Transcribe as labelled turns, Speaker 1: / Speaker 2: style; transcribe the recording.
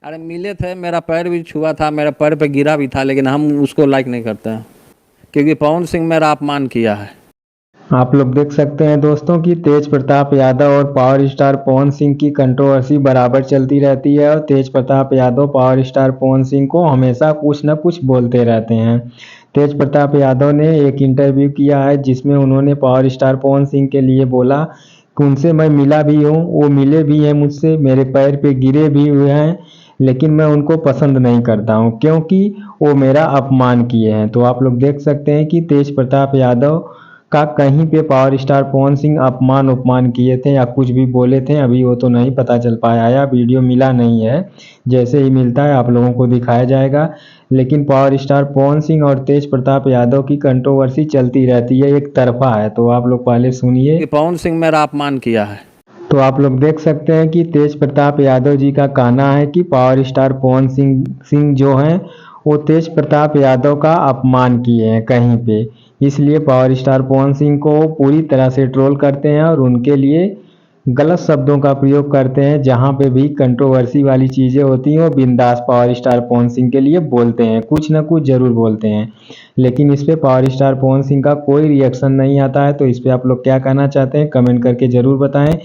Speaker 1: अरे मिले थे, मेरा पैर भी छुआ था, मेरा पैर पे गिरा भी था, लेकिन हम उसको लाइक नहीं करते हैं क्योंकि पवन सिंह मेरा अपमान किया है।
Speaker 2: आप लोग देख सकते हैं दोस्तों कि तेज प्रताप यादव और पावर स्टार पवन सिंह की कंट्रोवर्सी बराबर चलती रहती है और तेज प्रताप यादव पावर स्टार पवन सिंह को हमेशा कुछ न कुछ बोलते रहते हैं। तेज प्रताप यादव ने एक इंटरव्यू किया है जिसमें उन्होंने पावर स्टार पवन सिंह के लिए बोला कि उनसे मैं मिला भी हूँ, वो मिले भी हैं मुझसे, मेरे पैर पे गिरे भी हुए हैं, लेकिन मैं उनको पसंद नहीं करता हूँ क्योंकि वो मेरा अपमान किए हैं। तो आप लोग देख सकते हैं कि तेज प्रताप यादव का कहीं पे पावर स्टार पवन सिंह अपमान उपमान किए थे या कुछ भी बोले थे, अभी वो तो नहीं पता चल पाया या वीडियो मिला नहीं है। जैसे ही मिलता है आप लोगों को दिखाया जाएगा। लेकिन पावर स्टार पवन सिंह और तेज प्रताप यादव की कंट्रोवर्सी चलती रहती है, एक तरफा है। तो आप लोग पहले सुनिए।
Speaker 1: कि पवन सिंह मेरा अपमान किया है।
Speaker 2: तो आप लोग देख सकते हैं कि तेज प्रताप यादव जी का कहना है कि पावर स्टार पवन सिंह जो हैं वो तेज प्रताप यादव का अपमान किए हैं कहीं पे, इसलिए पावर स्टार पवन सिंह को वो पूरी तरह से ट्रोल करते हैं और उनके लिए गलत शब्दों का प्रयोग करते हैं। जहां पे भी कंट्रोवर्सी वाली चीज़ें होती हैं वो बिंदास पावर स्टार पवन सिंह के लिए बोलते हैं, कुछ ना कुछ ज़रूर बोलते हैं। लेकिन इस पे पावर स्टार पवन सिंह का कोई रिएक्शन नहीं आता है। तो इस पे आप लोग क्या कहना चाहते हैं कमेंट करके ज़रूर बताएं।